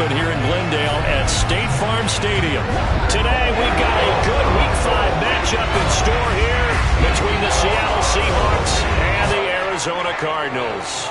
open here in Glendale at State Farm Stadium. Today we've got a good Week 5 matchup in store here between the Seattle Seahawks and the Arizona Cardinals.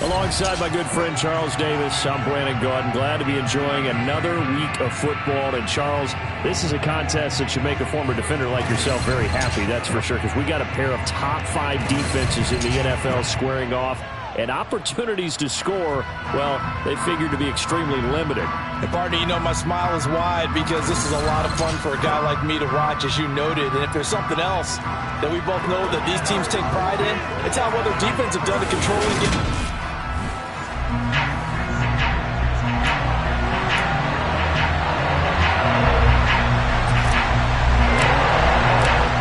Alongside my good friend Charles Davis, I'm Brandon Gordon. Glad to be enjoying another week of football. And Charles, this is a contest that should make a former defender like yourself very happy, that's for sure, because we got a pair of top 5 defenses in the NFL squaring off. And opportunities to score, well, they figured to be extremely limited. And partner, you know my smile is wide because this is a lot of fun for a guy like me to watch, as you noted. And if there's something else that we both know that these teams take pride in, it's how other defense have done to controlling it.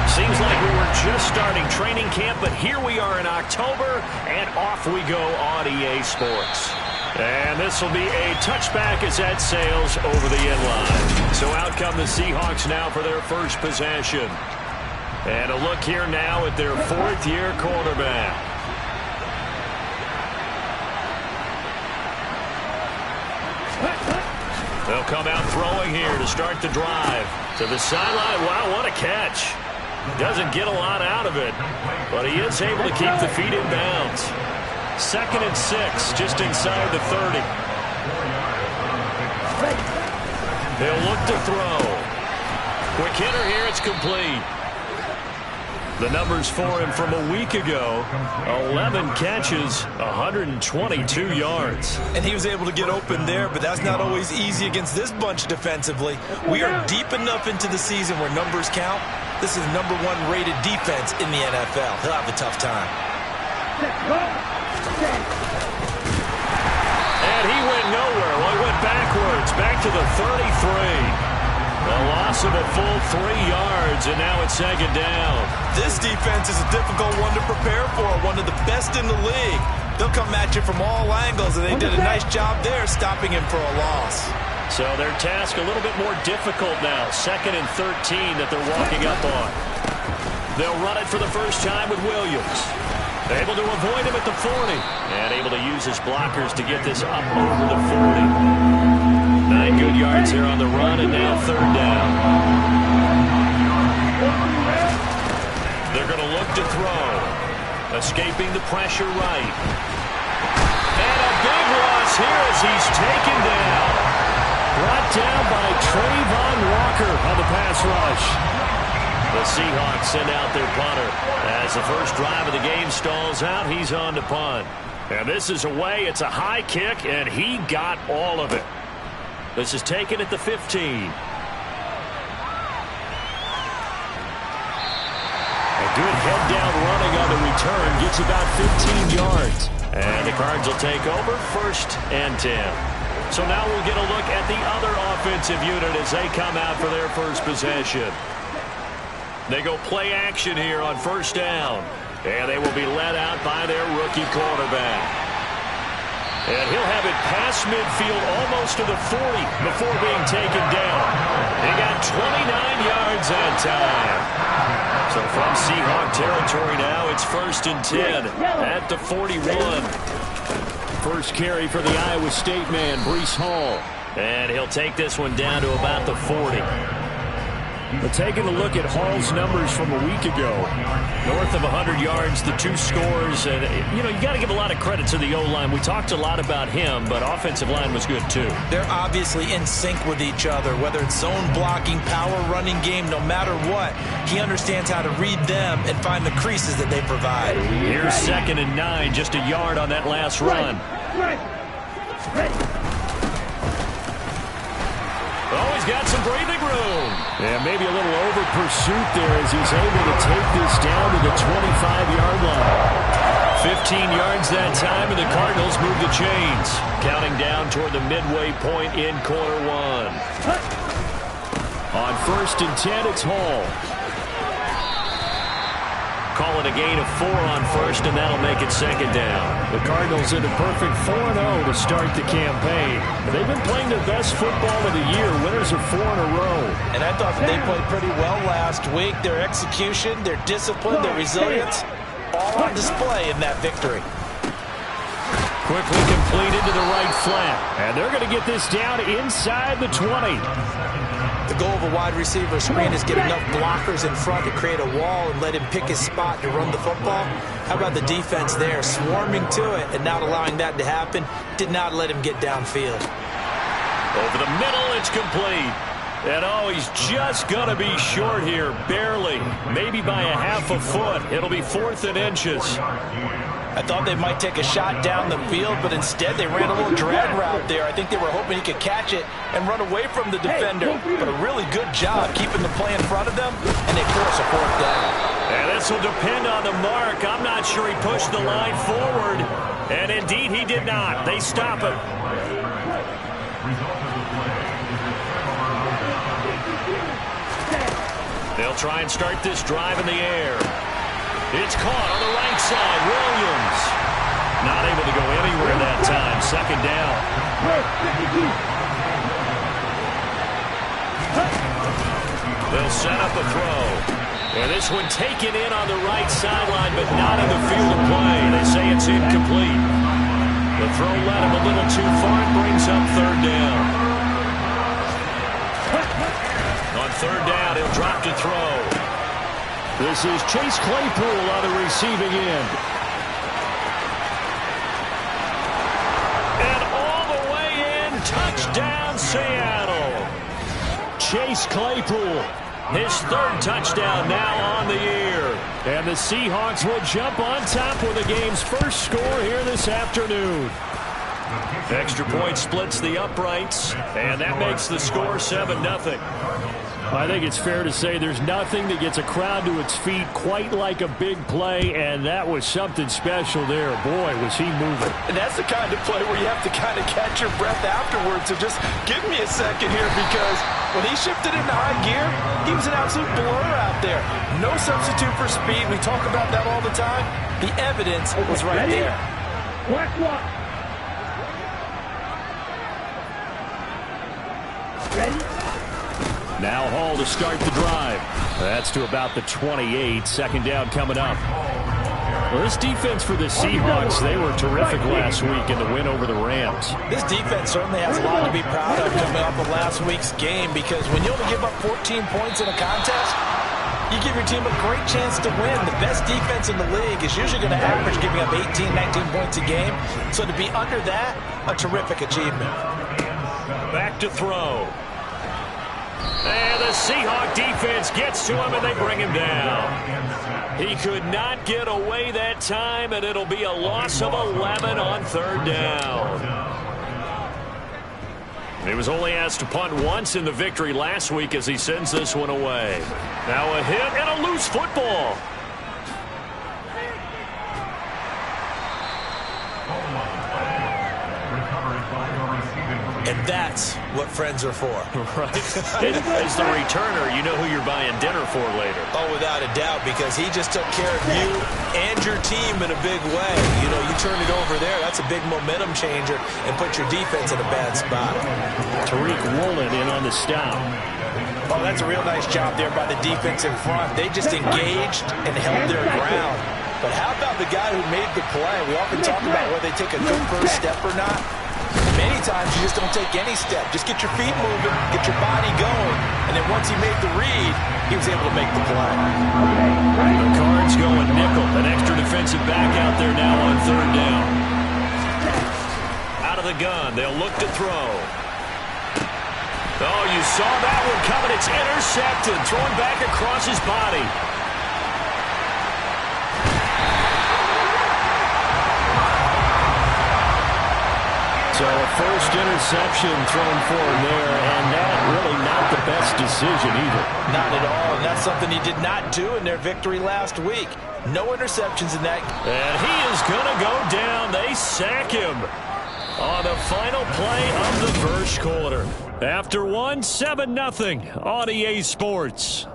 Seems like we were just starting training camp, but here we are in October, and off we go on EA Sports. And this will be a touchback as that sails over the end line. So out come the Seahawks now for their first possession. And a look here now at their 4th-year quarterback. They'll come out throwing here to start the drive. To the sideline. Wow, what a catch. Doesn't get a lot out of it, but he is able to keep the feet in bounds. 2nd and 6, just inside the 30. They'll look to throw. Quick hitter here, it's complete. The numbers for him from a week ago, 11 catches, 122 yards. And he was able to get open there, but that's not always easy against this bunch defensively. We are deep enough into the season where numbers count. This is the #1 rated defense in the NFL. He'll have a tough time. And he went nowhere. Well, he went backwards, back to the 33. A loss of a full 3 yards, and now it's 2nd down. This defense is a difficult one to prepare for, one of the best in the league. They'll come at you from all angles, and they did a nice job there stopping him for a loss. So their task a little bit more difficult now. 2nd and 13 that they're walking up on. They'll run it for the first time with Williams. Able to avoid him at the 40. And able to use his blockers to get this up over the 40. 9 good yards there on the run, and now 3rd down. They're going to look to throw. Escaping the pressure right. And a big loss here as he's taken down. Brought down by Trayvon Walker on the pass rush. The Seahawks send out their punter. As the first drive of the game stalls out, he's on to punt. And this is away. It's a high kick, and he got all of it. This is taken at the 15. A good head-down running on the return. Gets about 15 yards. And the Cards will take over 1st and 10. So now we'll get a look at the other offensive unit as they come out for their first possession. They go play action here on 1st down. And they will be led out by their rookie quarterback. And he'll have it past midfield almost to the 40 before being taken down. He got 29 yards that time. So from Seahawk territory now, it's 1st and 10 at the 41. First carry for the Iowa State man, Breece Hall. And he'll take this one down to about the 40. But taking a look at Hall's numbers from a week ago, north of 100 yards, the 2 scores. And, you know, you got to give a lot of credit to the O-line. We talked a lot about him, but offensive line was good, too. They're obviously in sync with each other, whether it's zone blocking, power running game, no matter what. He understands how to read them and find the creases that they provide. Here's 2nd and 9, just a yard on that last run. Oh, he's got some breathing room. Yeah, maybe a little over pursuit there as he's able to take this down to the 25-yard line. 15 yards that time, and the Cardinals move the chains. Counting down toward the midway point in quarter 1. On 1st and 10, it's Hall. Call it a gain of 4 on 1st, and that'll make it 2nd down. The Cardinals in a perfect 4-0 to start the campaign. They've been playing their best football of the year, winners of 4 in a row. And I thought that they played pretty well last week. Their execution, their discipline, their resilience, all on display in that victory. quickly completed to the right flat. And they're going to get this down inside the 20. The goal of a wide receiver screen is get enough blockers in front to create a wall and let him pick his spot to run the football. How about the defense there, swarming to it and not allowing that to happen? Did not let him get downfield. Over the middle, it's complete. And oh, he's just going to be short here, barely. Maybe by a half a foot. It'll be 4th and inches. I thought they might take a shot down the field, but instead they ran a little drag route there. I think they were hoping he could catch it and run away from the defender. But a really good job keeping the play in front of them, and they force a 4th down. And this will depend on the mark. I'm not sure he pushed the line forward. And indeed, he did not. They stop him. They'll try and start this drive in the air. It's caught on the right side. Williams not able to go anywhere that time. 2nd down. They'll set up a throw. And this one taken in on the right sideline, but not in the field of play. They say it's incomplete. The throw led him a little too far and brings up 3rd down. On 3rd down, he'll drop to throw. This is Chase Claypool on the receiving end. And all the way in, touchdown Seattle. Chase Claypool, his 3rd touchdown now on the year. And the Seahawks will jump on top with the game's first score here this afternoon. Extra point splits the uprights, and that makes the score 7-0. I think it's fair to say there's nothing that gets a crowd to its feet quite like a big play, and that was something special there. Boy, was he moving. And that's the kind of play where you have to kind of catch your breath afterwards. So just give me a second here, because when he shifted into high gear, he was an absolute blur out there. No substitute for speed. We talk about that all the time. The evidence was right there. Ready? Now Hall to start the drive. That's to about the 28. 2nd down coming up. Well, this defense for the Seahawks, they were terrific last week in the win over the Rams. This defense certainly has a lot to be proud of coming off of last week's game, because when you only give up 14 points in a contest, you give your team a great chance to win. The best defense in the league is usually going to average giving up 18, 19 points a game. So to be under that, a terrific achievement. Back to throw. And the Seahawk defense gets to him, and they bring him down. He could not get away that time, and it'll be a loss of 11 on 3rd down. He was only asked to punt once in the victory last week as he sends this one away. Now a hit and a loose football. And that's what friends are for. Right. As the returner, you know who you're buying dinner for later. Oh, without a doubt, because he just took care of you and your team in a big way. You know, you turn it over there, that's a big momentum changer, and put your defense in a bad spot. Tariq Woolen in on the stop. Oh, that's a real nice job there by the defense in front. They just engaged and held their ground. But how about the guy who made the play? We often talk about whether they take a good first step or not. Many times you just don't take any step. Just get your feet moving, get your body going, and then once he made the read, he was able to make the play. The Cards going nickel. An extra defensive back out there now on 3rd down. Out of the gun, they'll look to throw. Oh, you saw that one coming. It's intercepted, thrown back across his body. So a first interception thrown for him there, and that really not the best decision either. Not at all, and that's something he did not do in their victory last week. No interceptions in that. And he is going to go down. They sack him on the final play of the first quarter. After one, 7-0 on EA Sports.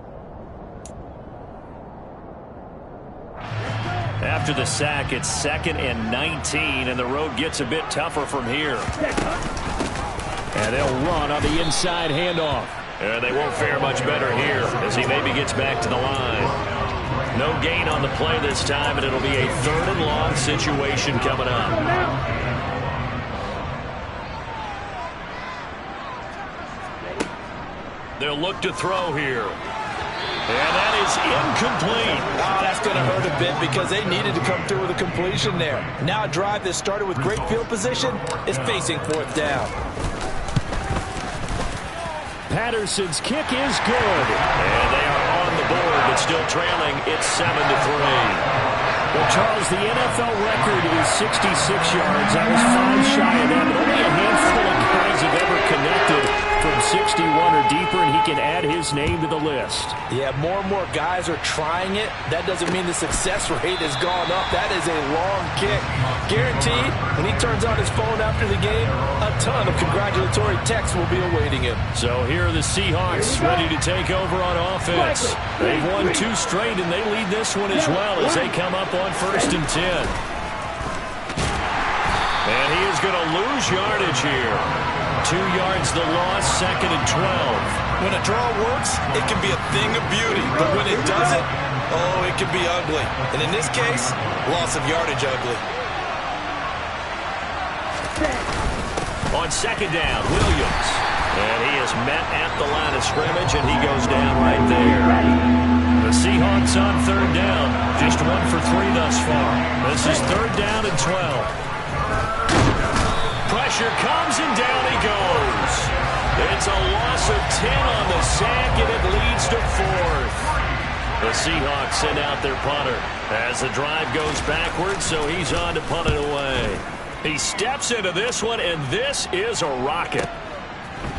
After the sack, it's 2nd and 19, and the road gets a bit tougher from here. And they'll run on the inside handoff. And they won't fare much better here as he maybe gets back to the line. No gain on the play this time, and it'll be a 3rd and long situation coming up. They'll look to throw here. And that is incomplete. Oh, that's going to hurt a bit because they needed to come through with a completion there. Now a drive that started with great field position is facing fourth down. Patterson's kick is good. And they are on the board, but still trailing. It's 7-3. Well, Charles, the NFL record is 66 yards. That was 5 shy of that, but only a handful of guys have ever connected from 61 or deeper, and he can add his name to the list. Yeah, more and more guys are trying it. That doesn't mean the success rate has gone up. That is a long kick. Guaranteed, when he turns on his phone after the game, a ton of congratulatory texts will be awaiting him. So here are the Seahawks ready to take over on offense. They've won 2 straight, and they lead this one as well as they come up on 1st and 10. And he is going to lose yardage here. 2 yards the loss, 2nd and 12. When a draw works, it can be a thing of beauty. But when it doesn't, oh, it can be ugly. And in this case, loss of yardage ugly. On 2nd down, Williams. And he is met at the line of scrimmage, and he goes down right there. The Seahawks on 3rd down. Just 1 for 3 thus far. This is 3rd down and 12. Pressure comes, and down he goes. It's a loss of 10 on the sack, and it leads to 4th. The Seahawks send out their punter as the drive goes backwards, so he's on to punt it away. He steps into this one, and this is a rocket.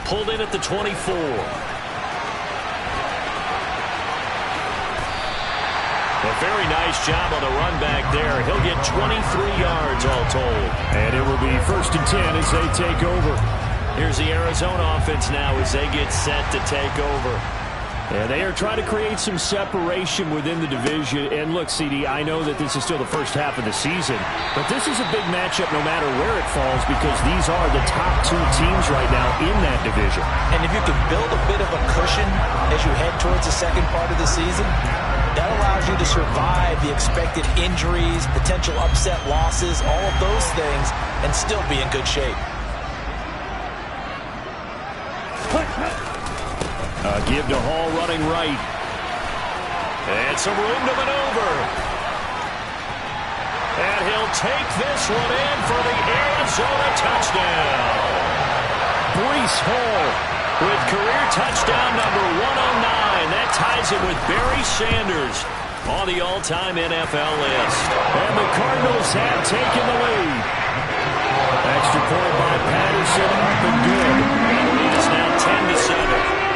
Pulled in at the 24. A very nice job on the run back there. He'll get 23 yards all told. And it will be 1st and 10 as they take over. Here's the Arizona offense now as they get set to take over. And they are trying to create some separation within the division. And look, CD, I know that this is still the first half of the season, but this is a big matchup no matter where it falls because these are the top 2 teams right now in that division. And if you can build a bit of a cushion as you head towards the second part of the season, that allows you to survive the expected injuries, potential upset losses, all of those things, and still be in good shape. Give to Hall running right. And some room to maneuver. And he'll take this one in for the Arizona touchdown. Breece Hall with career touchdown number 109. That ties him with Barry Sanders on the all-time NFL list. And the Cardinals have taken the lead. Extra point by Patterson, up and good. And the lead is now 10-7.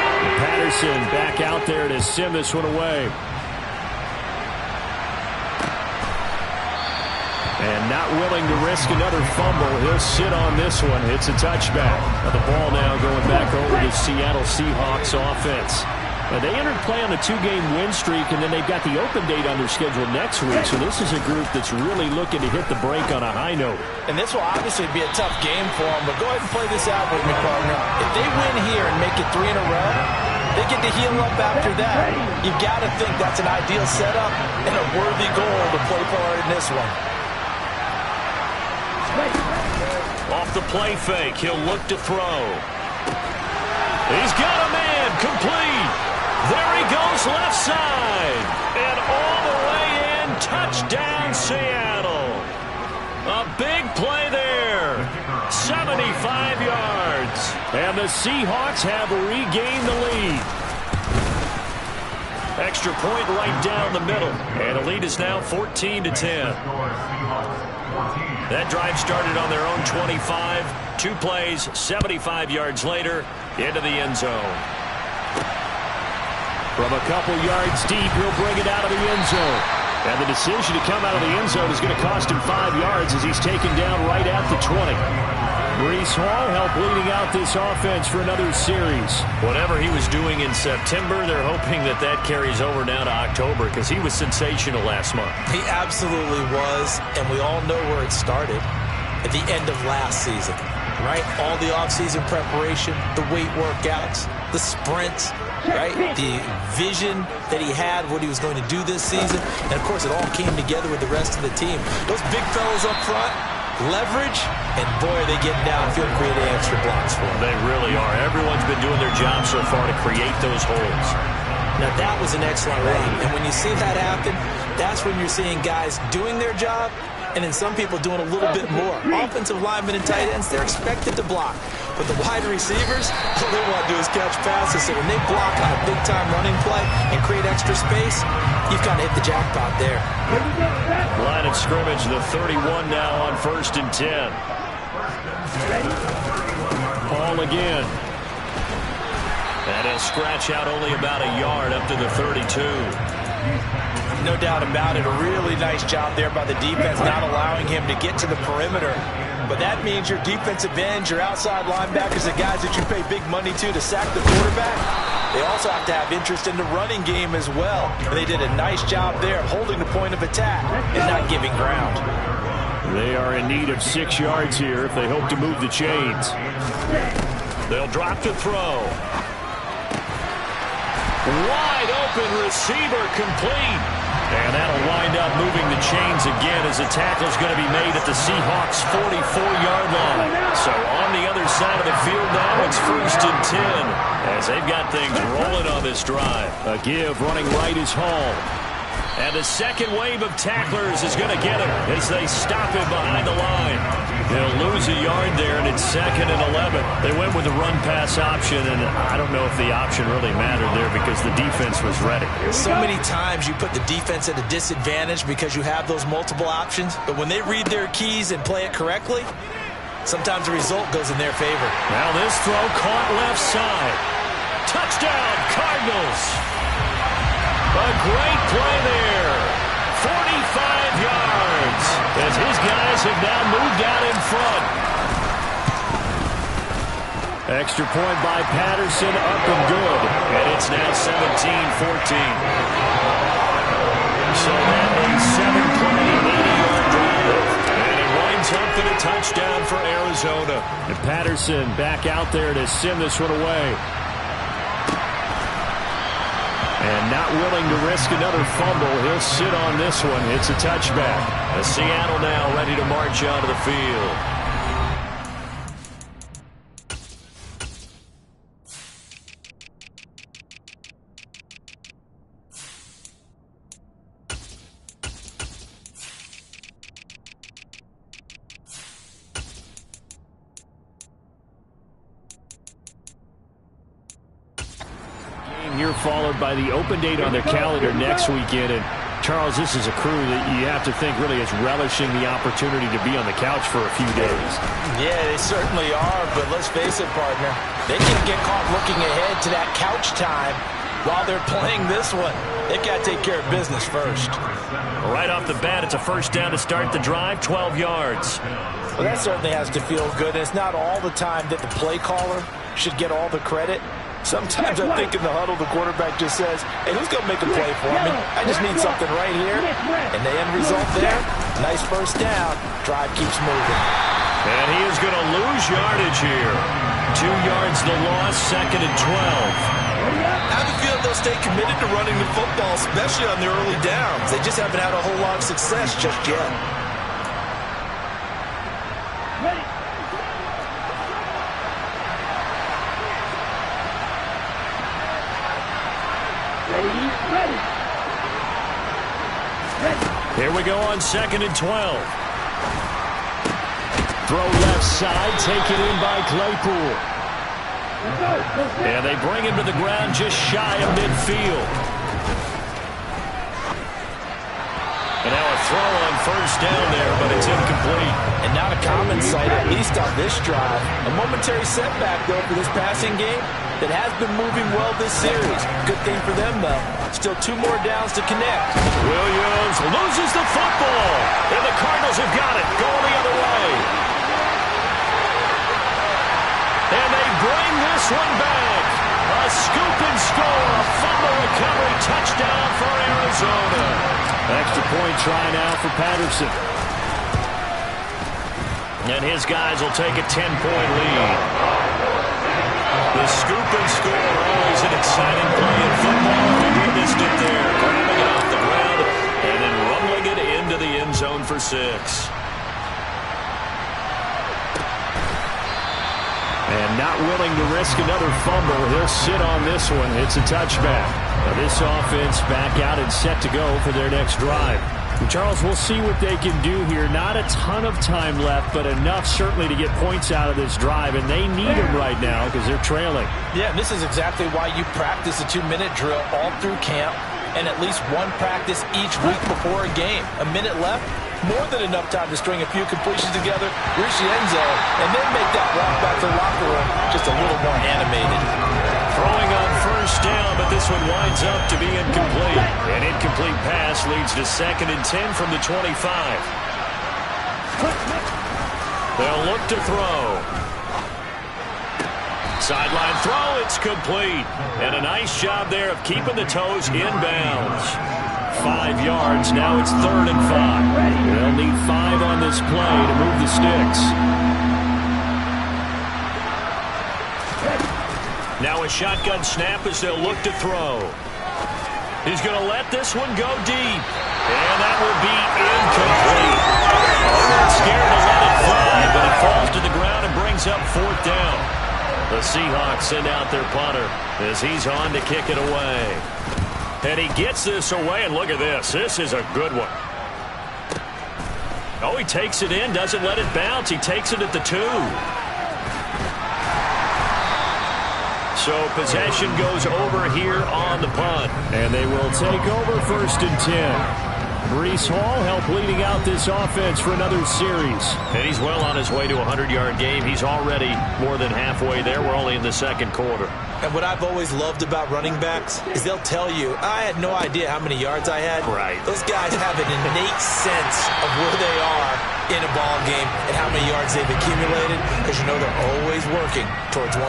Patterson back out there to send this one away. And not willing to risk another fumble. He'll sit on this one. It's a touchback. Now the ball now going back over to Seattle Seahawks offense. Now they entered play on a 2-game win streak, and then they've got the open date on their schedule next week. So this is a group that's really looking to hit the break on a high note. And this will obviously be a tough game for them, but go ahead and play this out with me, partner. If they win here and make it 3 in a row, they get to heal up after that. You've got to think that's an ideal setup and a worthy goal to play forward in this one. Off the play fake, he'll look to throw. He's got a man, complete. There he goes left side. And all the way in, touchdown Seattle. A big play there. 75 yards. And the Seahawks have regained the lead. Extra point right down the middle. And the lead is now 14-10. That drive started on their own 25. 2 plays, 75 yards later, into the end zone. From a couple yards deep, he'll bring it out of the end zone. And the decision to come out of the end zone is going to cost him 5 yards as he's taken down right at the 20. Breece Hall helped leading out this offense for another series. Whatever he was doing in September, they're hoping that that carries over now to October because he was sensational last month. He absolutely was, and we all know where it started at the end of last season, right? All the offseason preparation, the weight workouts, the sprints, right? The vision that he had, what he was going to do this season, and of course it all came together with the rest of the team. Those big fellas up front, leverage, and boy, are they getting downfield, creating extra blocks for them. They really are. Everyone's been doing their job so far to create those holes. Now, that was an excellent run, and when you see that happen, that's when you're seeing guys doing their job, and then some people doing a little bit more. Offensive linemen and tight ends, they're expected to block. But the wide receivers, all they want to do is catch passes. So when they block on a big-time running play and create extra space, you've kind of hit the jackpot there. Line of scrimmage, the 31 now on 1st and 10. Ball again. And he'll scratch out only about a yard up to the 32. No doubt about it. A really nice job there by the defense, not allowing him to get to the perimeter. But that means your defensive ends, your outside linebackers, the guys that you pay big money to sack the quarterback, they also have to have interest in the running game as well. And they did a nice job there of holding the point of attack and not giving ground. They are in need of 6 yards here if they hope to move the chains. They'll drop to throw. Wide open receiver, complete. And that'll wind up moving the chains again as the tackle's going to be made at the Seahawks' 44-yard line. So on the other side of the field now, it's 1st and 10 as they've got things rolling on this drive. A give running right is Hall. And the second wave of tacklers is going to get him as they stop him behind the line. They'll lose a yard there, and it's 2nd and 11. They went with the run-pass option, and I don't know if the option really mattered there because the defense was ready. So many times you put the defense at a disadvantage because you have those multiple options, but when they read their keys and play it correctly, sometimes the result goes in their favor. Now this throw caught left side. Touchdown, Cardinals. A great play there. 45 yards as his guys have now moved out in front. Extra point by Patterson, up and good. And it's now 17-14. So that a 7-play, 80-yard drive. And it winds up in a touchdown for Arizona. And Patterson back out there to send this one away. And not willing to risk another fumble. He'll sit on this one. It's a touchback. As Seattle now ready to march onto the field. Here followed by the open date on their calendar next weekend. And Charles, this is a crew that you have to think really is relishing the opportunity to be on the couch for a few days. Yeah, they certainly are, but let's face it, partner, they can get caught looking ahead to that couch time while they're playing this one. They've got to take care of business first. Right off the bat, it's a first down to start the drive, 12 yards. Well, that certainly has to feel good. It's not all the time that the play caller should get all the credit. Sometimes I think in the huddle, the quarterback just says, hey, who's going to make a play for me? I just need something right here. And the end result there, nice first down. Drive keeps moving. And he is going to lose yardage here. 2 yards the loss, 2nd and 12. I have a feeling they'll stay committed to running the football, especially on their early downs. They just haven't had a whole lot of success just yet. Ready. Ready. Here we go on 2nd and 12. Throw left side, taken in by Claypool. And they bring him to the ground just shy of midfield. And now a throw on first down there, but it's incomplete. And not a common sight, at least on this drive. A momentary setback, though, for this passing game that has been moving well this series. Good thing for them, though. Still 2 more downs to connect. Williams loses the football. And the Cardinals have got it. Going the other way. And they bring this one back. A scoop and score. A fumble recovery touchdown for Arizona. Extra point try now for Patterson. And his guys will take a 10-point lead. The scoop and score, always an exciting play in football. He missed it there, grabbing it off the ground and then rumbling it into the end zone for 6. And not willing to risk another fumble, he'll sit on this one. It's a touchback. Now this offense back out and set to go for their next drive. And Charles, we'll see what they can do here. Not a ton of time left, but enough certainly to get points out of this drive. And they need them right now because they're trailing. Yeah, this is exactly why you practice a 2-minute drill all through camp and at least one practice each week before a game. A minute left, more than enough time to string a few completions together, reach the end zone, and then make that walk back to the locker room just a little more animated. Throwing on first down, but this one winds up to be incomplete. An incomplete pass leads to 2nd and 10 from the 25. They'll look to throw. Sideline throw, it's complete. And a nice job there of keeping the toes inbounds. 5 yards, now it's 3rd and 5. They'll need 5 on this play to move the sticks. Now a shotgun snap as they'll look to throw. He's going to let this one go deep. And that will be incomplete. I'm not scared to let it fly, but it falls to the ground and brings up 4th down. The Seahawks send out their punter as he's on to kick it away. And he gets this away, and look at this. This is a good one. Oh, he takes it in, doesn't let it bounce. He takes it at the 2. So possession goes over here on the punt. And they will take over 1st and 10. Breece Hall helped leading out this offense for another series. And he's well on his way to a 100-yard game. He's already more than halfway there. We're only in the 2nd quarter. And what I've always loved about running backs is they'll tell you, I had no idea how many yards I had. Right. Those guys have an innate sense of where they are in a ball game and how many yards they've accumulated, because you know they're always working towards 100.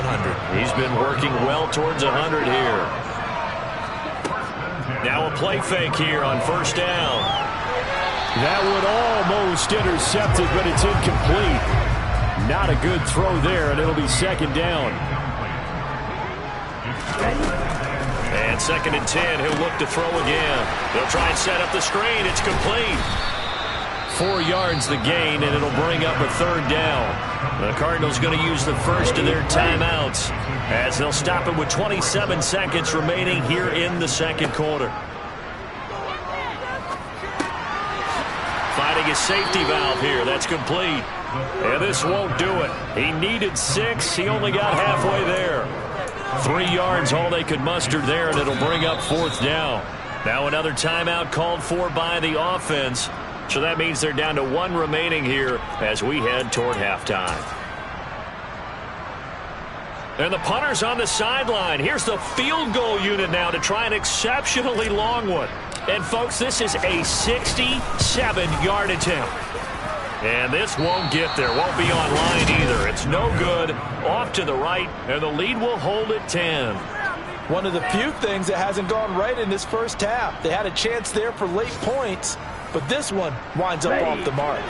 He's been working well towards 100 here. Now a play fake here on 1st down. That would almost intercept it, but it's incomplete. Not a good throw there, and it'll be 2nd down. And 2nd and 10, he'll look to throw again. They'll try and set up the screen. It's complete. 4 yards the gain, and it'll bring up a 3rd down. The Cardinals going to use the first of their timeouts as they'll stop it with 27 seconds remaining here in the 2nd quarter. Finding his safety valve here. That's complete. And this won't do it. He needed 6. He only got halfway there. 3 yards all they could muster there, and it'll bring up 4th down. Now another timeout called for by the offense. So that means they're down to 1 remaining here as we head toward halftime. And the punter's on the sideline. Here's the field goal unit now to try an exceptionally long one. And, folks, this is a 67-yard attempt. And this won't get there. Won't be on line either. It's no good. Off to the right, and the lead will hold at 10. One of the few things that hasn't gone right in this first half. They had a chance there for late points, but this one winds up off the mark.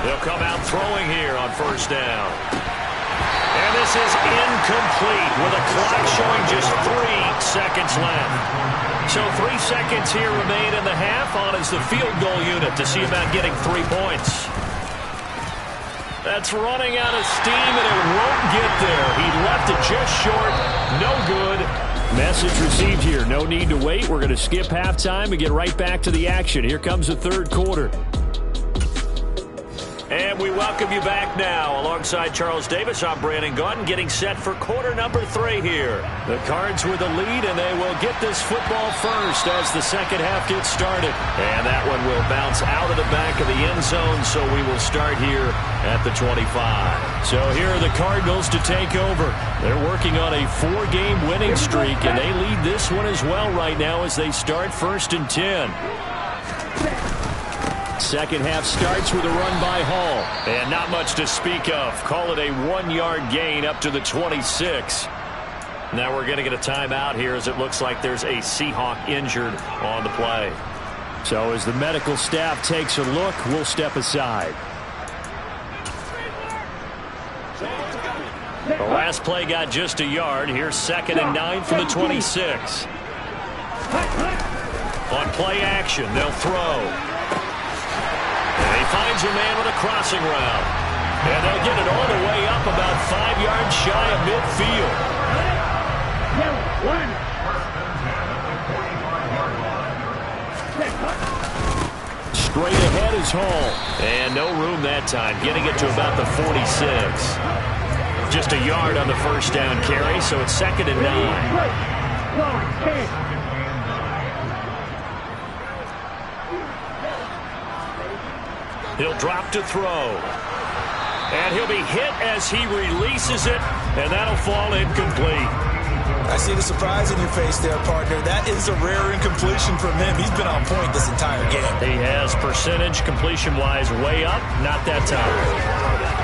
They'll come out throwing here on 1st down. And this is incomplete with a clock showing just 3 seconds left. So 3 seconds here remain in the half. On is the field goal unit to see about getting 3 points. That's running out of steam, and it won't get there. He left it just short. No good. Message received here. No need to wait. We're going to skip halftime and get right back to the action. Here comes the 3rd quarter. And we welcome you back now. Alongside Charles Davis, I'm Brandon Gaudin, getting set for quarter number 3 here. The Cards with the lead, and they will get this football first as the 2nd half gets started. And that one will bounce out of the back of the end zone, so we will start here at the 25. So here are the Cardinals to take over. They're working on a 4-game winning streak, and they lead this one as well right now as they start 1st and 10. 2nd half starts with a run by Hall. And not much to speak of. Call it a 1-yard gain up to the 26. Now we're going to get a timeout here as it looks like there's a Seahawk injured on the play. So as the medical staff takes a look, we'll step aside. The last play got just a yard. Here's 2nd and 9 from the 26. On play action, they'll throw. And he finds a man with a crossing route. And they'll get it all the way up about 5 yards shy of midfield. Straight ahead is Hall. And no room that time, getting it to about the 46. Just a yard on the first down carry, so it's 2nd and 9. He'll drop to throw. And he'll be hit as he releases it, and that'll fall incomplete. I see the surprise in your face there, partner. That is a rare incompletion from him. He's been on point this entire game. He has percentage completion-wise way up, not that time.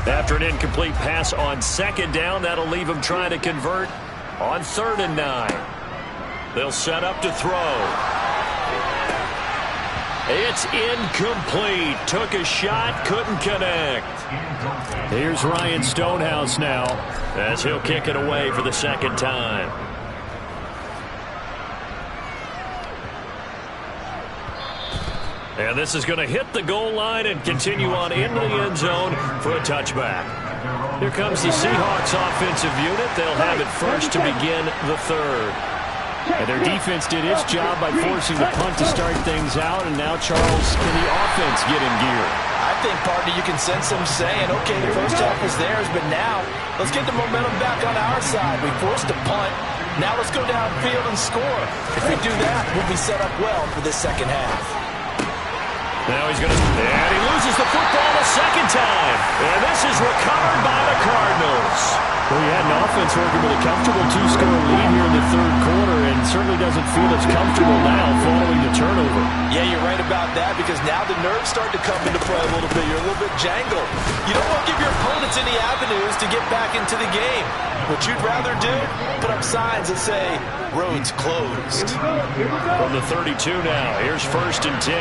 After an incomplete pass on 2nd down, that'll leave him trying to convert on 3rd and 9. They'll set up to throw. It's incomplete. Took a shot, couldn't connect. Here's Ryan Stonehouse now as he'll kick it away for the 2nd time. And this is going to hit the goal line and continue on into the end zone for a touchback. Here comes the Seahawks offensive unit. They'll have it first to begin the 3rd. And their defense did its job by forcing the punt to start things out. And now, Charles, can the offense get in gear? I think, partner, you can sense them saying, okay, the first half is theirs, but now let's get the momentum back on our side. We forced a punt. Now let's go downfield and score. If we do that, we'll be set up well for this 2nd half. Now he's going to... And he loses the football a 2nd time. And this is recovered by the Cardinals. Well, he had an offense working with a comfortable 2-score lead here in the 3rd quarter and certainly doesn't feel as comfortable now following the turnover. Yeah, you're right about that because now the nerves start to come into play a little bit. You're a little bit jangled. You don't want to give your opponents any avenues to get back into the game. What you'd rather do, put up signs that say, roads closed. From the 32 now, here's 1st and 10.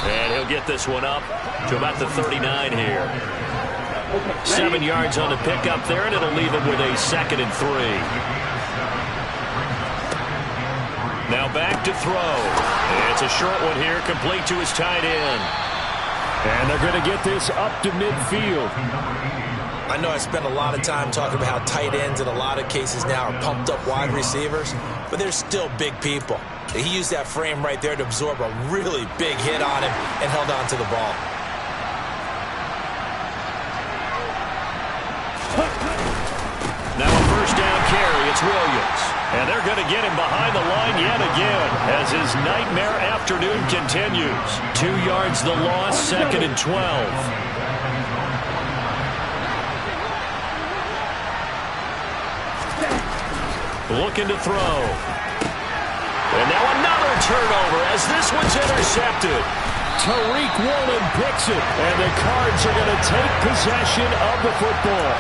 And he'll get this one up to about the 39 here. 7 yards on the pickup there, and it'll leave him with a 2nd and 3. Now back to throw. It's a short one here, complete to his tight end. And they're going to get this up to midfield. I know I spent a lot of time talking about how tight ends in a lot of cases now are pumped up wide receivers, but they're still big people. He used that frame right there to absorb a really big hit on him and held on to the ball. Now a 1st down carry, it's Williams. And they're going to get him behind the line yet again as his nightmare afternoon continues. 2 yards the loss, 2nd and 12. Looking to throw. And now another turnover as this one's intercepted. Tariq Woolen picks it, and the Cards are going to take possession of the football.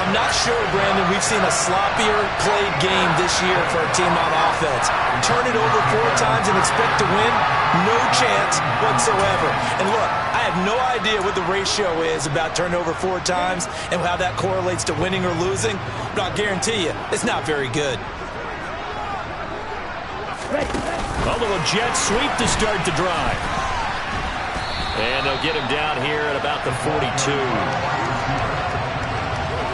I'm not sure, Brandon, we've seen a sloppier played game this year for a team on offense. Turn it over 4 times and expect to win? No chance whatsoever. And look, I have no idea what the ratio is about turnover 4 times and how that correlates to winning or losing, but I'll guarantee you, it's not very good. A little jet sweep to start the drive. And they'll get him down here at about the 42.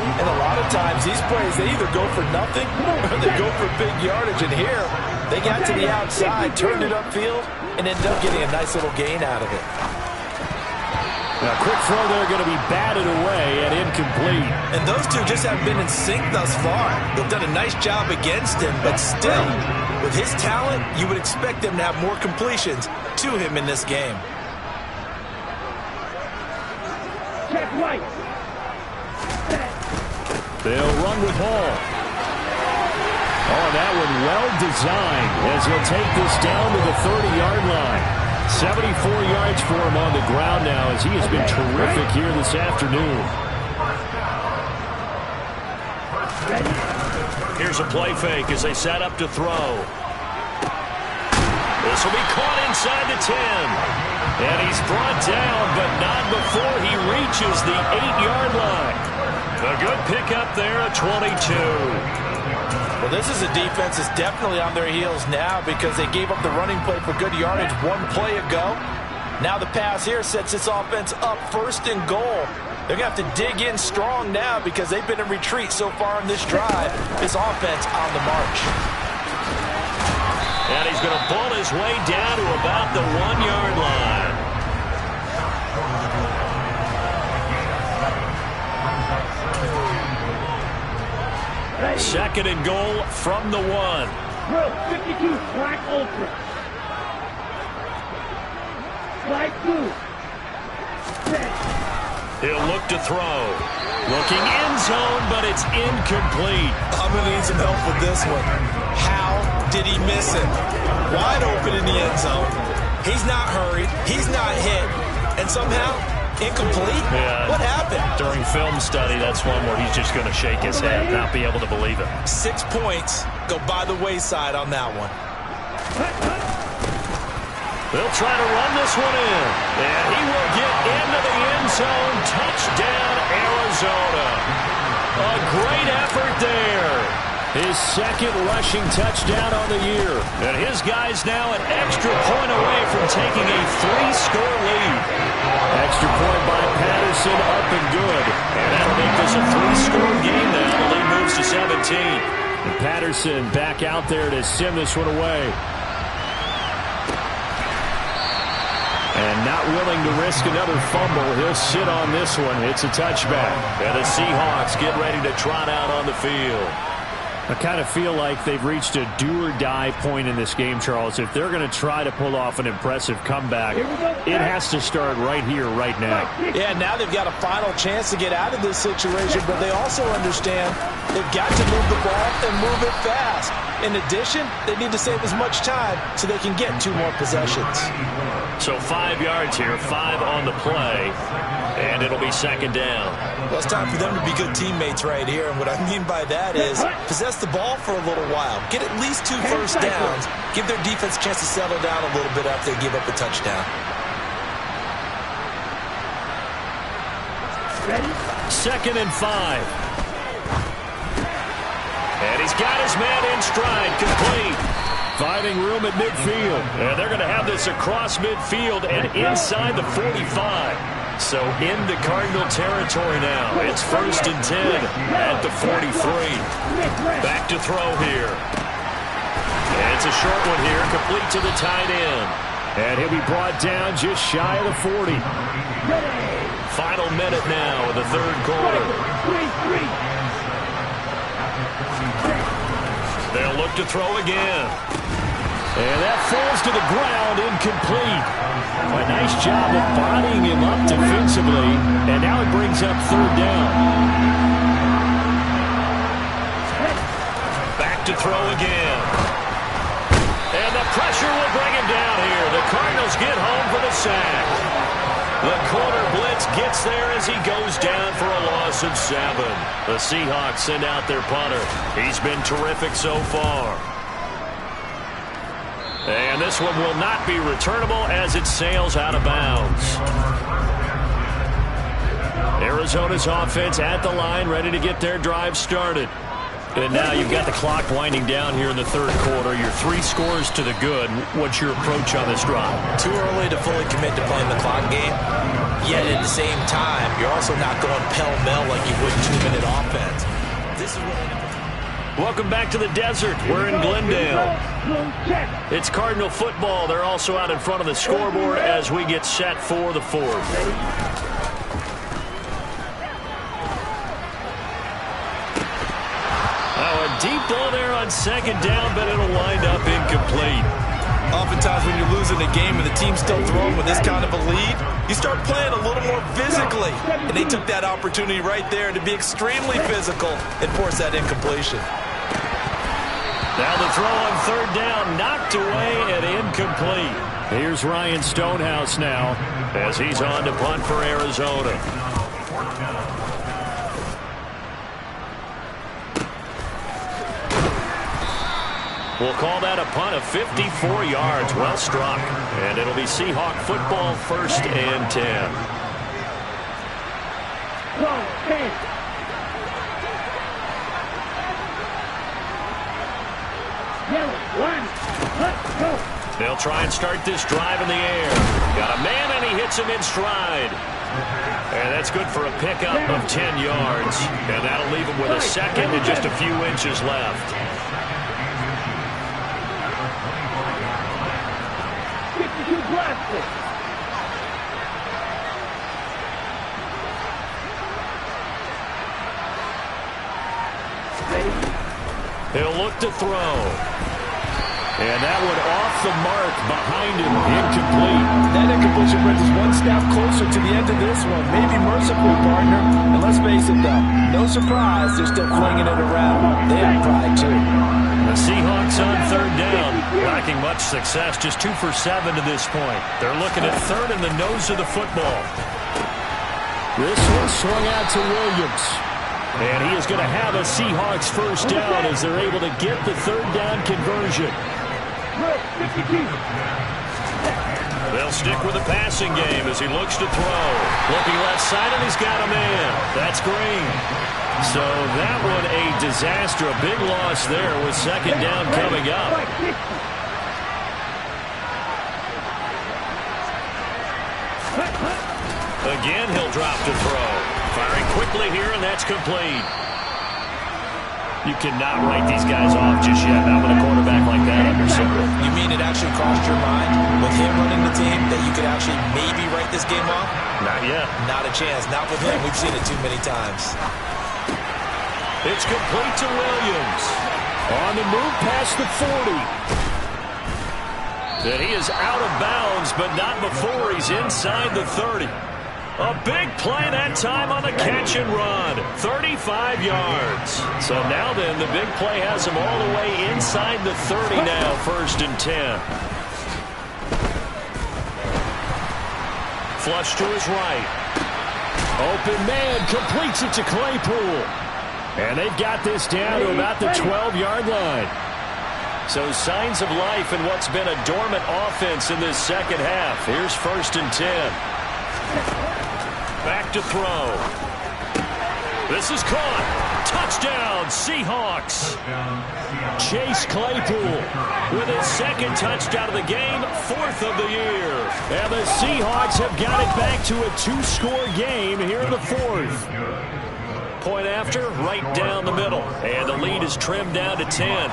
And a lot of times, these plays, they either go for nothing or they go for big yardage. And here, they got to the outside, turned it upfield, and ended up getting a nice little gain out of it. Now, quick throw there going to be batted away and incomplete. And those two just haven't been in sync thus far. They've done a nice job against him, but still, with his talent, you would expect them to have more completions to him in this game. Check right. They'll run with Hall. Oh, that one well designed as he'll take this down to the 30-yard line. 74 yards for him on the ground now as he has been terrific here this afternoon. Here's a play fake as they set up to throw. This will be caught inside the 10. And he's brought down, but not before he reaches the 8-yard line. A good pickup there at 22. Well, this is a defense that's definitely on their heels now because they gave up the running play for good yardage one play ago. Now the pass here sets this offense up 1st and goal. They're going to have to dig in strong now because they've been in retreat so far on this drive. This offense on the march. And he's going to pull his way down to about the 1-yard line. Ready. 2nd and goal from the 1. Drill 52, black ultra. Flag 2. Set. He'll look to throw. Looking end zone, but it's incomplete. I'm going to need some help with this one. How did he miss it? Wide open in the end zone. He's not hurried. He's not hit. And somehow, incomplete? Yeah. What happened? During film study, that's one where he's just going to shake his head, not be able to believe it. 6 points go by the wayside on that one. They'll try to run this one in. And he will get into the end zone. Touchdown, Arizona. A great effort there. His 2nd rushing touchdown on the year. And his guys now an extra point away from taking a 3-score lead. Extra point by Patterson, up and good. And that'll make this a 3-score game now. The lead moves to 17. And Patterson back out there to send this one away. And not willing to risk another fumble. He'll sit on this one. It's a touchback. And the Seahawks get ready to trot out on the field. I kind of feel like they've reached a do-or-die point in this game, Charles. If they're going to try to pull off an impressive comeback, it has to start right here, right now. Yeah, now they've got a final chance to get out of this situation, but they also understand they've got to move the ball and move it fast. In addition, they need to save as much time so they can get 2 more possessions. So 5 yards here, 5 on the play, and it'll be 2nd down. Well, it's time for them to be good teammates right here, and what I mean by that is possess the ball for a little while. Get at least 2 first downs. Give their defense a chance to settle down a little bit after they give up a touchdown. Ready? 2nd and 5. And he's got his man in stride, complete. Finding room at midfield. And they're going to have this across midfield and inside the 45. So into Cardinal territory now. It's 1st and 10 at the 43. Back to throw here. And it's a short one here, complete to the tight end. And he'll be brought down just shy of the 40. Final minute now of the 3rd quarter. They'll look to throw again. And that falls to the ground, incomplete. A nice job of bodying him up defensively. And now it brings up 3rd down. Back to throw again. And the pressure will bring him down here. The Cardinals get home for the sack. The corner blitz gets there as he goes down for a loss of 7. The Seahawks send out their punter. He's been terrific so far. And this one will not be returnable as it sails out of bounds. Arizona's offense at the line, ready to get their drive started. And now you've got the clock winding down here in the 3rd quarter. You're 3 scores to the good. What's your approach on this drive? Too early to fully commit to playing the clock game. Yet at the same time, you're also not going pell-mell like you would 2-minute offense. This is what... Welcome back to the desert. We're in Glendale. It's Cardinal football. They're also out in front of the scoreboard as we get set for the 4th. Oh, a deep ball there on 2nd down, but it'll wind up incomplete. Oftentimes when you're losing a game and the team's still throwing with this kind of a lead, you start playing a little more physically. And they took that opportunity right there to be extremely physical and force that incompletion. Now the throw on 3rd down, knocked away and incomplete. Here's Ryan Stonehouse now as he's on to punt for Arizona. We'll call that a punt of 54 yards. Well struck. And it'll be Seahawk football, 1st and 10. They'll try and start this drive in the air. Got a man, and he hits him in stride. And that's good for a pickup of 10 yards. And that'll leave him with a second and just a few inches left. He'll look to throw. And that one off the mark behind him. Incomplete. That incompletion brings us one step closer to the end of this one. Maybe mercifully, partner. And let's face it, though. No surprise, they're still flinging it around. They have pride, too. The Seahawks on 3rd down. Lacking much success. Just 2 for 7 to this point. They're looking at 3rd in the nose of the football. This one swung out to Williams. And he is going to have a Seahawks 1st down as they're able to get the 3rd down conversion. They'll stick with the passing game as he looks to throw. Looking left side, and he's got a man. That's Green. So that one a disaster. A big loss there with 2nd down coming up. Again, he'll drop to throw. Firing quickly here, and that's complete. You cannot write these guys off just yet, not with a quarterback like that under center. You mean it actually crossed your mind with him running the team that you could actually maybe write this game off? Not yet. Not a chance. Not with him. We've seen it too many times. It's complete to Williams. On the move past the 40. That he is out of bounds, but not before he's inside the 30. A big play that time on the catch and run. 35 yards. So now then, the big play has him all the way inside the 30 now, 1st and 10. Flush to his right. Open man, completes it to Claypool. And they've got this down to about the 12-yard line. So signs of life in what's been a dormant offense in this 2nd half. Here's 1st and 10. Back to throw. This is caught. Touchdown, Seahawks. Chase Claypool with his 2nd touchdown of the game, 4th of the year. And the Seahawks have got it back to a 2-score game here in the 4th. Point after, right down the middle. And the lead is trimmed down to 10.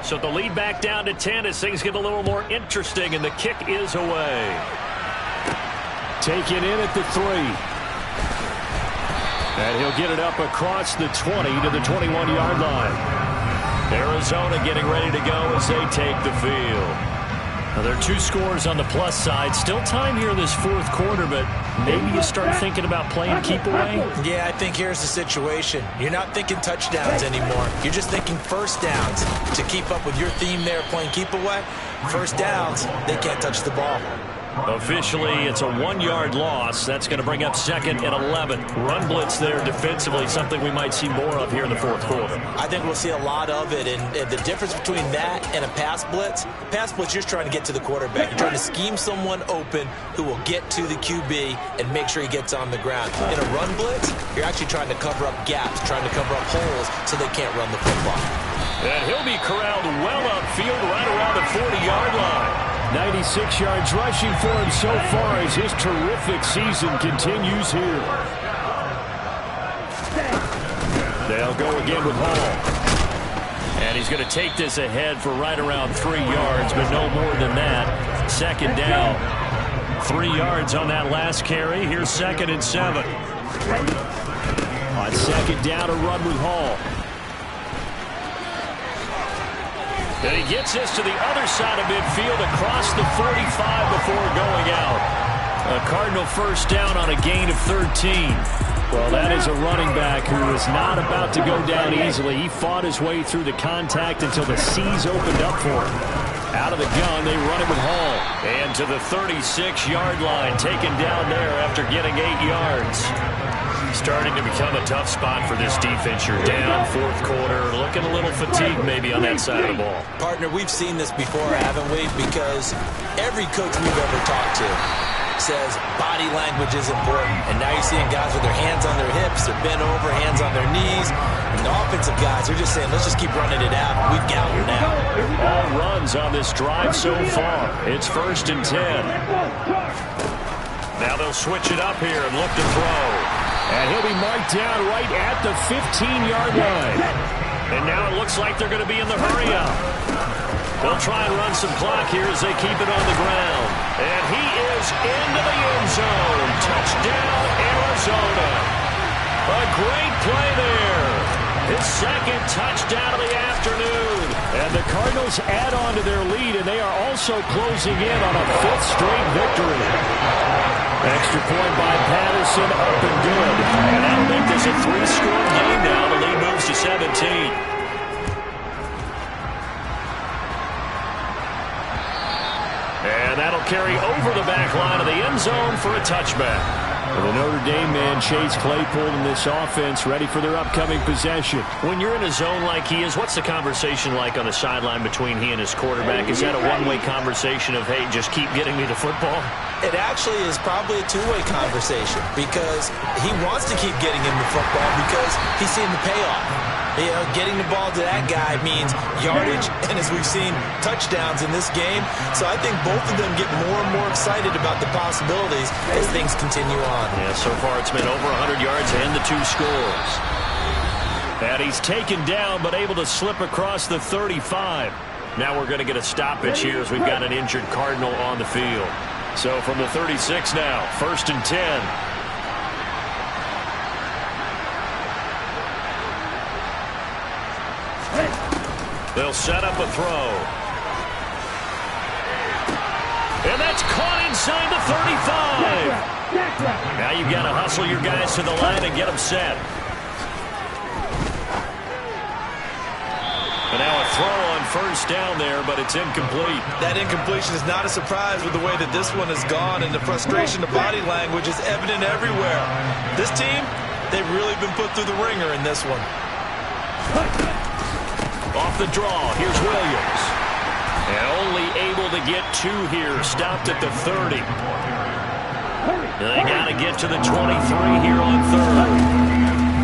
So the lead back down to 10 as things get a little more interesting, and the kick is away. Taken in at the 3. And he'll get it up across the 20 to the 21-yard line. Arizona getting ready to go as they take the field. Now, there are 2 scores on the plus side. Still time here in this 4th quarter, but maybe you start thinking about playing keep away? Yeah, I think here's the situation. You're not thinking touchdowns anymore. You're just thinking 1st downs. To keep up with your theme there, playing keep away, 1st downs, they can't touch the ball. Officially, it's a 1-yard loss. That's going to bring up 2nd and 11. Run blitz there defensively, something we might see more of here in the 4th quarter. I think we'll see a lot of it, and the difference between that and a pass blitz, you're trying to get to the quarterback. You're trying to scheme someone open who will get to the QB and make sure he gets on the ground. In a run blitz, you're actually trying to cover up gaps, trying to cover up holes so they can't run the football. And he'll be corralled well upfield right around the 40-yard line. 96 yards rushing for him so far as his terrific season continues here. They'll go again with Hall. And he's going to take this ahead for right around 3 yards, but no more than that. 2nd down. 3 yards on that last carry. Here's 2nd and 7. On 2nd down, a run with Hall. And he gets this to the other side of midfield across the 45 before going out. A Cardinal 1st down on a gain of 13. Well, that is a running back who is not about to go down easily. He fought his way through the contact until the seas opened up for him. Out of the gun, they run it with Hall. And to the 36-yard line, taken down there after getting 8 yards. Starting to become a tough spot for this defense. You're down fourth quarter, looking a little fatigued maybe on that side of the ball. Partner, we've seen this before, haven't we? Because every coach we've ever talked to says body language is important. And now you're seeing guys with their hands on their hips, they're bent over, hands on their knees. And the offensive guys are just saying, let's just keep running it out. We've got it now. All runs on this drive so far. It's 1st and 10. Now they'll switch it up here and look to throw. And he'll be marked down right at the 15-yard line. And now it looks like they're going to be in the hurry-up. They'll try and run some clock here as they keep it on the ground. And he is into the end zone. Touchdown, Arizona. A great play there. His second touchdown of the afternoon. And the Cardinals add on to their lead, and they are also closing in on a 5th straight victory. Extra point by Patterson, up and good. And that'll make this a 3-score game now. The lead moves to 17. And that'll carry over the back line of the end zone for a touchback. Well, the Notre Dame man, Chase Claypool, in this offense, ready for their upcoming possession. When you're in a zone like he is, what's the conversation like on the sideline between he and his quarterback? Is that a one-way conversation of, hey, just keep getting me the football? It actually is probably a two-way conversation because he wants to keep getting him the football because he's seeing the payoff. You know, getting the ball to that guy means yardage, and as we've seen, touchdowns in this game. So I think both of them get more and more excited about the possibilities as things continue on. Yeah, so far it's been over 100 yards and the 2 scores. And he's taken down but able to slip across the 35. Now we're going to get a stoppage here as we've got an injured Cardinal on the field. So from the 36 now, 1st and 10. They'll set up a throw. And that's caught inside the 35. Now you've got to hustle your guys to the line and get them set. And now a throw on 1st down there, but it's incomplete. That incompletion is not a surprise with the way that this one has gone, and the frustration of body language is evident everywhere. This team, they've really been put through the ringer in this one. Off the draw, here's Williams. And only able to get 2 here, stopped at the 30. They got to get to the 23 here on 3rd.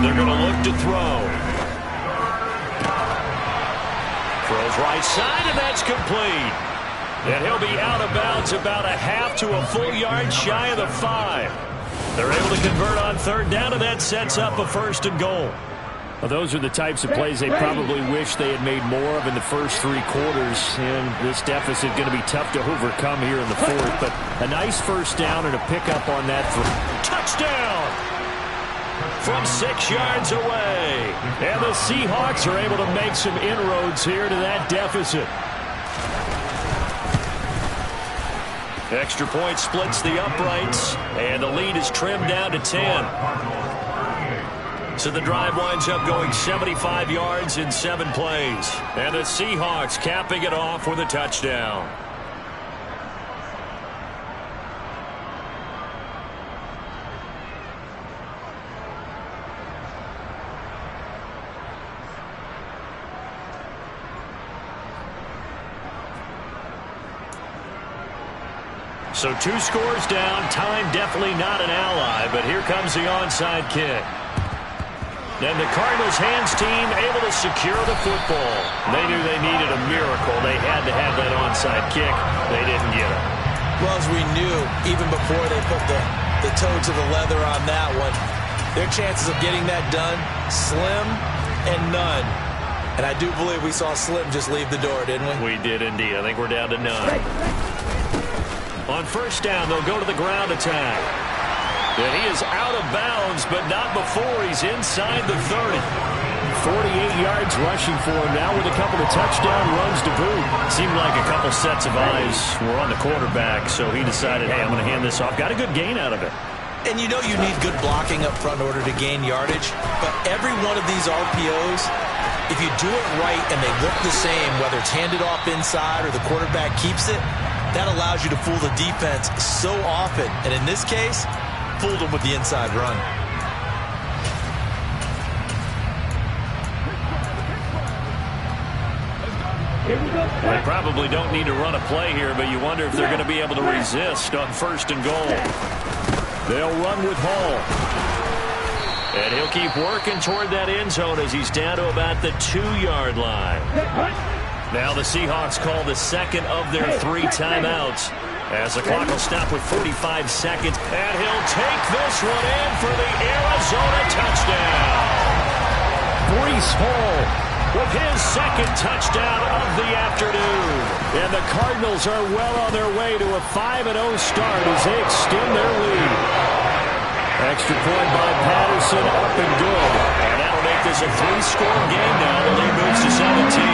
They're going to look to throw. Throws right side, and that's complete. And he'll be out of bounds about a half to a full yard shy of the 5. They're able to convert on 3rd down, and that sets up a 1st and goal. Well, those are the types of plays they probably wish they had made more of in the first 3 quarters. And this deficit going to be tough to overcome here in the 4th. But a nice 1st down and a pickup on that throw. Touchdown! From 6 yards away. And the Seahawks are able to make some inroads here to that deficit. Extra point splits the uprights. And the lead is trimmed down to 10. So the drive winds up going 75 yards in 7 plays. And the Seahawks capping it off with a touchdown. So 2 scores down. Time definitely not an ally, but here comes the onside kick. And the Cardinals' hands team able to secure the football. They knew they needed a miracle. They had to have that onside kick. They didn't get it. Well, as we knew, even before they put the toe to the leather on that one, their chances of getting that done, slim and none. And I do believe we saw Slim just leave the door, didn't we? We did indeed. I think we're down to none. On 1st down, they'll go to the ground attack. And he is out of bounds, but not before he's inside the 30. 48 yards rushing for him now with a couple of touchdown runs to boot. Seemed like a couple sets of eyes were on the quarterback, so he decided, hey, I'm going to hand this off. Got a good gain out of it. And you know you need good blocking up front in order to gain yardage, but every one of these RPOs, if you do it right and they look the same, whether it's handed off inside or the quarterback keeps it, that allows you to fool the defense so often. And in this case, fooled them with the inside run. Here we go. They probably don't need to run a play here, but you wonder if they're going to be able to resist on 1st and goal. They'll run with Hall. And he'll keep working toward that end zone as he's down to about the 2-yard line. Now the Seahawks call the second of their 3 timeouts, as the clock will stop with 45 seconds. And he'll take this one in for the Arizona touchdown. Breece Hall with his second touchdown of the afternoon. And the Cardinals are well on their way to a 5-0 start as they extend their lead. Extra point by Patterson, up and good. And that'll make this a 3-score game now. The lead moves to 17.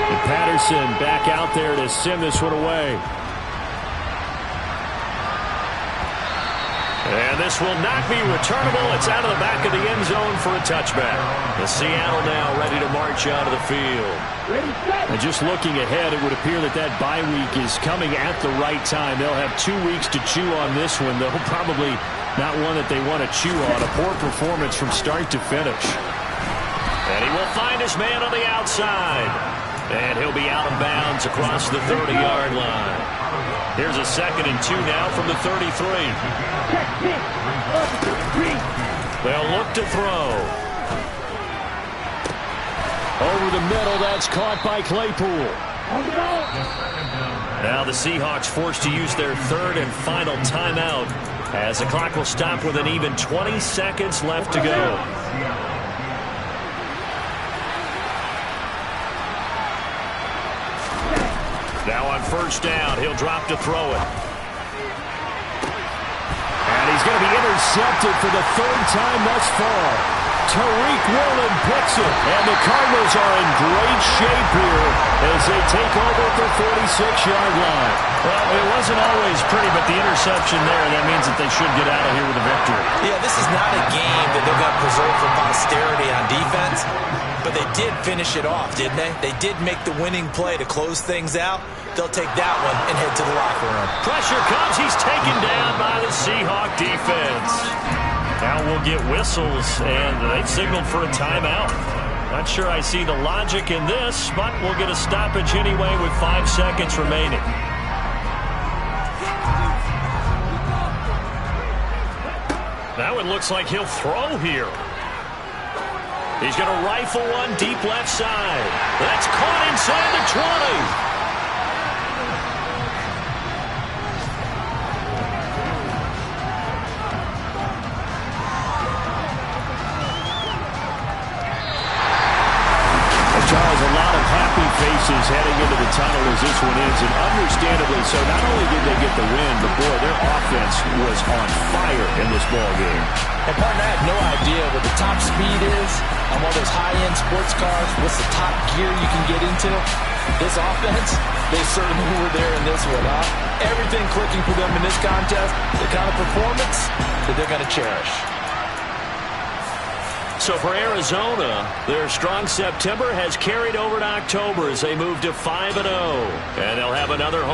And Patterson back out there to send this one away. And this will not be returnable. It's out of the back of the end zone for a touchback. The Seattle now ready to march out of the field. And just looking ahead, it would appear that that bye week is coming at the right time. They'll have 2 weeks to chew on this one, though probably not one that they want to chew on. A poor performance from start to finish. And he will find his man on the outside. And he'll be out of bounds across the 30-yard line. Here's a 2nd and 2 now from the 33. They'll look to throw. Over the middle, that's caught by Claypool. Now the Seahawks forced to use their 3rd and final timeout, as the clock will stop with an even 20 seconds left to go. Now on 1st down, he'll drop to throw it. And he's going to be intercepted for the 3rd time thus far. Tariq Woolen picks it, and the Cardinals are in great shape here as they take over at their 46-yard line. Well, it wasn't always pretty, but the interception there, that means that they should get out of here with a victory. Yeah, this is not a game that they're going to preserve for posterity on defense, but they did finish it off, didn't they? They did make the winning play to close things out. They'll take that one and head to the locker room. Pressure comes. He's taken down by the Seahawk defense. Now we'll get whistles, and they've signaled for a timeout. Not sure I see the logic in this, but we'll get a stoppage anyway with 5 seconds remaining. Now it looks like he'll throw here. He's going to rifle one deep left side. That's caught inside the 20. Charles, a lot of happy faces heading into the tunnel as this one ends, and understandably so. Not only did they get the win, but boy, their offense was on fire in this ball game. And partner, I have no idea what the top speed is on one of those high-end sports cars. What's the top gear you can get into? This offense, they certainly were there in this one, huh? Everything clicking for them in this contest, the kind of performance that they're going to cherish. So for Arizona, their strong September has carried over to October as they move to 5-0. And they'll have another home